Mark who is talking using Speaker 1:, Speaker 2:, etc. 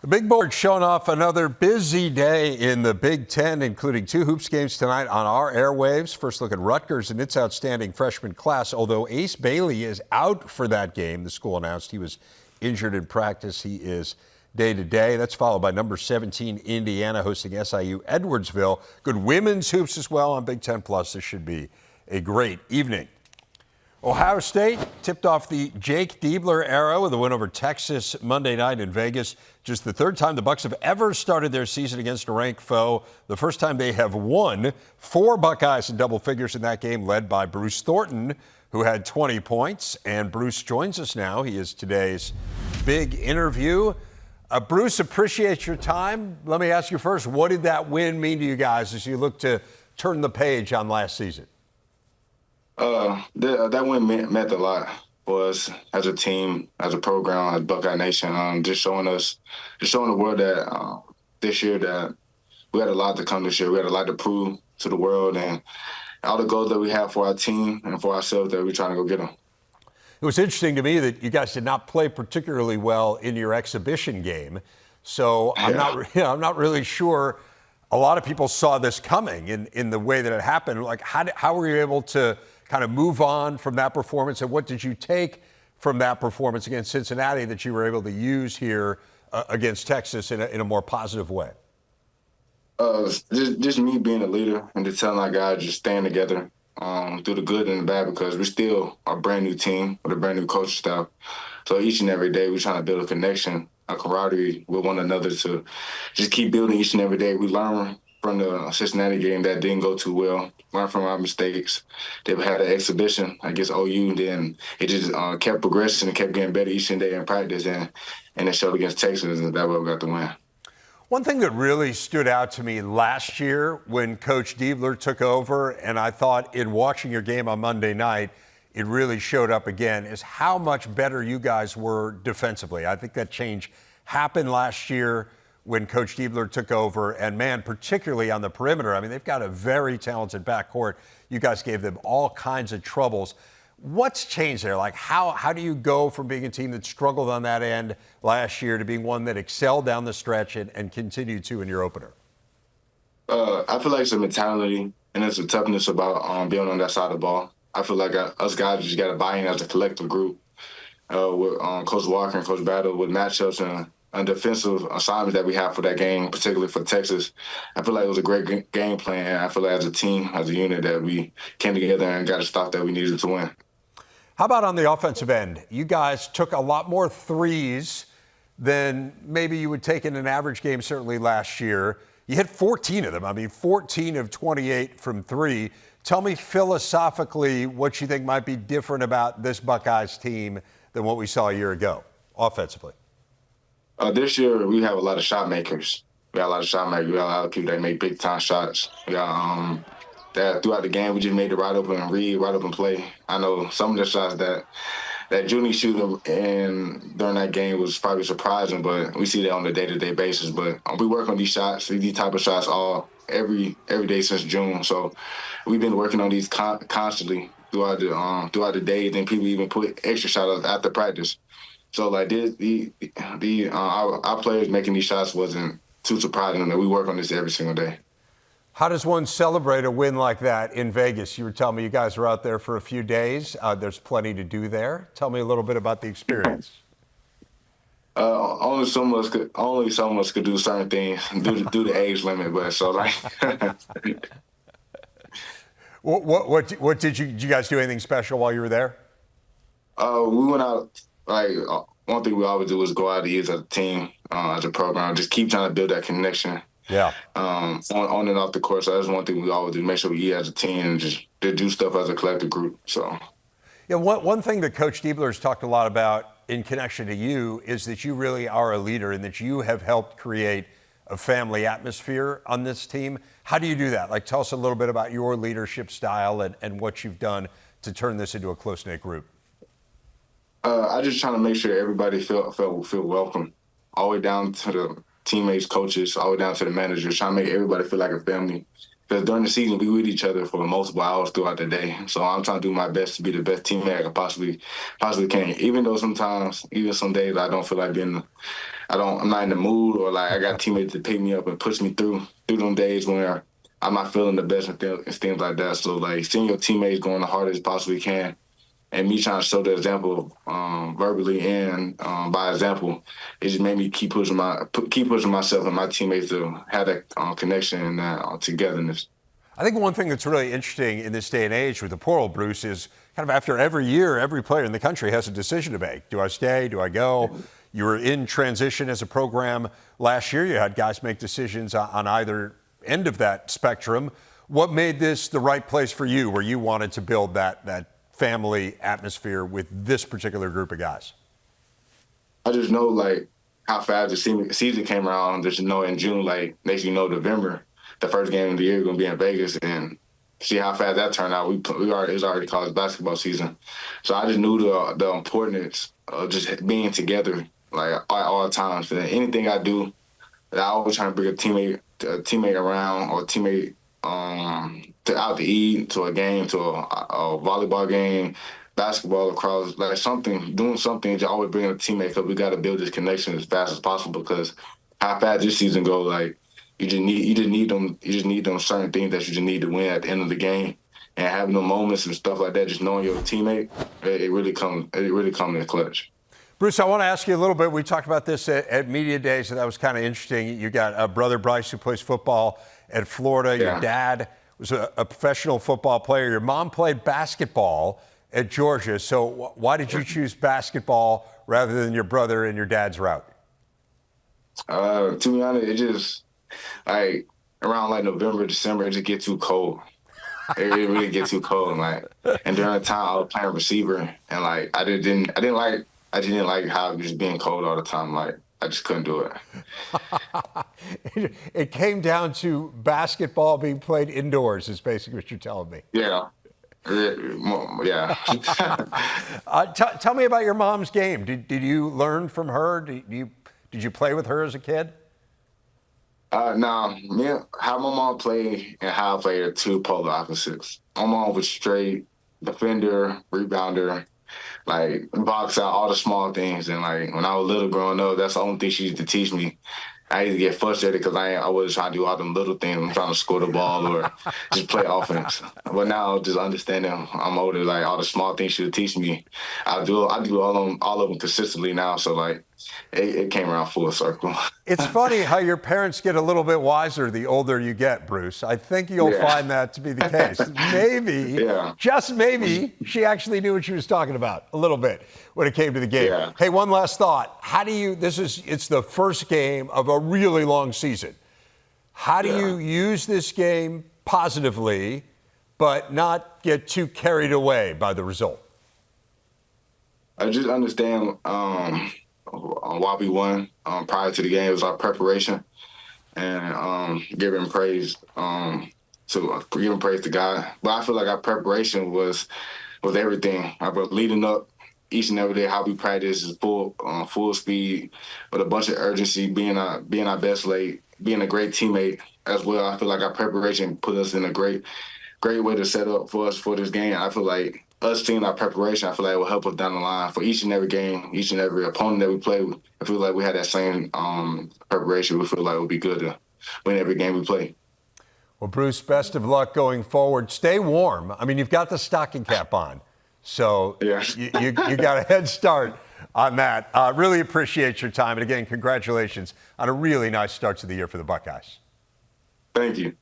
Speaker 1: The big board showing off another busy day in the Big Ten, including 2 hoops games tonight on our airwaves. First look at Rutgers and its outstanding freshman class. Although Ace Bailey is out for that game, the school announced he was injured in practice. He is day-to-day. That's followed by number 17 Indiana hosting SIU Edwardsville. Good women's hoops as well on Big Ten Plus. This should be a great evening. Ohio State tipped off the Jake Diebler era with a win over Texas Monday night in Vegas. Just the third time the Bucs have ever started their season against a ranked foe. The first time they have won. 4 Buckeyes in double figures in that game, led by Bruce Thornton, who had 20 points. And Bruce joins us now. He is today's big interview. Bruce, appreciate your time. Let me ask you first, what did that win mean to you guys as you look to turn the page on last season?
Speaker 2: That win meant a lot for us as a team, as a program, as Buckeye Nation. Just showing the world that this year that we had a lot to come this year. We had a lot to prove to the world, and all the goals that we have for our team and for ourselves that we're trying to go get them.
Speaker 1: It was interesting to me that you guys did not play particularly well in your exhibition game, so I'm not really sure. A lot of people saw this coming in the way that it happened. Like, how were you able to kind of move on from that performance, and what did you take from that performance against Cincinnati that you were able to use here against Texas in a more positive way?
Speaker 2: Just me being a leader and just telling our guys just staying together through the good and the bad, because we still are a brand new team with a brand new coaching staff. So each and every day we're trying to build a connection, a camaraderie with one another to just keep building each and every day. We learn from the Cincinnati game that didn't go too well, learn from our mistakes. They had an exhibition against OU, then it just kept progressing and kept getting better each and day in practice, and it showed against Texas, and that's why we got the win.
Speaker 1: One thing that really stood out to me last year when Coach Diebler took over, and I thought in watching your game on Monday night, it really showed up again, is how much better you guys were defensively. I think that change happened last year when Coach Diebler took over, and man, particularly on the perimeter. I mean, they've got a very talented backcourt. You guys gave them all kinds of troubles. What's changed there? Like, how do you go from being a team that struggled on that end last year to being one that excelled down the stretch and continued to in your opener?
Speaker 2: I feel like it's a mentality and it's a toughness about being on that side of the ball. I feel like us guys just got to buy in as a collective group with Coach Walker and Coach Battle with matchups and defensive assignments that we have for that game, particularly for Texas. I feel like it was a great game plan. I feel like as a team, as a unit, that we came together and got a stop that we needed to win.
Speaker 1: How about on the offensive end? You guys took a lot more threes than maybe you would take in an average game, certainly last year. You hit 14 of them. I mean, 14 of 28 from 3. Tell me philosophically what you think might be different about this Buckeyes team than what we saw a year ago, offensively.
Speaker 2: This year, we have a lot of shot makers. We got a lot of shot makers. We got a lot of people that make big-time shots. We got that throughout the game, we just made the right open read, right open play. I know some of the shots that Junie shooting during that game was probably surprising, but we see that on a day-to-day basis. But we work on these shots, these type of shots every day since June. So we've been working on these constantly throughout the day. Then people even put extra shots after practice. So like our players making these shots wasn't too surprising. That we work on this every single day.
Speaker 1: How does one celebrate a win like that in Vegas? You were telling me you guys were out there for a few days. There's plenty to do there. Tell me a little bit about the experience.
Speaker 2: Only some of us could do certain things due to age limit, but so like.
Speaker 1: What did you guys do anything special while you were there?
Speaker 2: We went out. Like one thing we always do is go out to eat as a team, as a program. Just keep trying to build that connection.
Speaker 1: Yeah.
Speaker 2: On and off the court. So that's one thing we always do: make sure we eat as a team and just do stuff as a collective group. So.
Speaker 1: Yeah. One thing that Coach Diebler has talked a lot about in connection to you is that you really are a leader and that you have helped create a family atmosphere on this team. How do you do that? Like, tell us a little bit about your leadership style and what you've done to turn this into a close-knit group.
Speaker 2: I just trying to make sure everybody feel welcome, all the way down to the teammates, coaches, all the way down to the managers, trying to make everybody feel like a family. Because during the season, we with each other for multiple hours throughout the day. So I'm trying to do my best to be the best teammate I can possibly can. Even though sometimes, even some days, I don't feel like I'm not in the mood, or like I got teammates to pick me up and push me through them days where I'm not feeling the best and things like that. So like seeing your teammates going the hardest possibly can, and me trying to show the example verbally and by example, it just made me keep pushing myself and my teammates to have that connection and that togetherness.
Speaker 1: I think one thing that's really interesting in this day and age with the portal, Bruce, is kind of after every year, every player in the country has a decision to make. Do I stay? Do I go? You were in transition as a program last year. You had guys make decisions on either end of that spectrum. What made this the right place for you, where you wanted to build that family atmosphere with this particular group of guys?
Speaker 2: I just know like how fast the season came around. Just know in June, like next November, the first game of the year is gonna be in Vegas, and see how fast that turned out. It's already college basketball season, so I just knew the importance of just being together like all times. And anything I do, I always try to bring a teammate around, or a teammate out to eat, to a game, to a volleyball game, basketball, across, like doing something to always bring a teammate, because we got to build this connection as fast as possible, because how fast this season go, like you just need them certain things that you just need to win at the end of the game, and having the moments and stuff like that, just knowing your teammate, it really comes in the clutch.
Speaker 1: Bruce, I want to ask you a little bit. We talked about this at Media Days, and that was kind of interesting. You got a brother, Bryce, who plays football at Florida.
Speaker 2: Yeah.
Speaker 1: Your dad was a professional football player. Your mom played basketball at Georgia. So why did you choose basketball rather than your brother and your dad's route?
Speaker 2: To be honest, it just, like, around like November, December, it just get too cold. It really get too cold. Like, and during the time I was playing receiver, and like I didn't like how it was being cold all the time. Like, I just couldn't do it.
Speaker 1: It came down to basketball being played indoors, is basically what you're telling me.
Speaker 2: Yeah. Yeah.
Speaker 1: Tell me about your mom's game. Did you learn from her? Did you play with her as a kid?
Speaker 2: Nah, how my mom played and how I played are two polar opposites. My mom was straight defender, rebounder, like box out, all the small things. And like when I was little growing up, that's the only thing she used to teach me. I used to get frustrated because I wasn't trying to do all them little things. I'm trying to score the ball or just play offense. But now, just understanding I'm older, like all the small things she would teach me, I do all of them consistently now. So like it came around full circle.
Speaker 1: It's funny how your parents get a little bit wiser the older you get, Bruce. I think you'll find that to be the case. Maybe, just maybe, she actually knew what she was talking about a little bit when it came to the game.
Speaker 2: Yeah.
Speaker 1: Hey, one last thought. It's the first game of a really long season. How do you use this game positively, but not get too carried away by the result?
Speaker 2: I just understand why we won prior to the game. It was our preparation, and giving praise to God. But I feel like our preparation was everything. I was leading up each and every day. How we practice is full speed with a bunch of urgency, being our best late, being a great teammate as well. I feel like our preparation put us in a great way to set up for us for this game. I feel like us seeing our preparation, I feel like it will help us down the line for each and every game, each and every opponent that we play. I feel like we had that same preparation. We feel like it would be good to win every game we play.
Speaker 1: Well, Bruce, best of luck going forward. Stay warm. I mean, you've got the stocking cap on, so you got a head start on that. Really appreciate your time. And again, congratulations on a really nice start to the year for the Buckeyes.
Speaker 2: Thank you.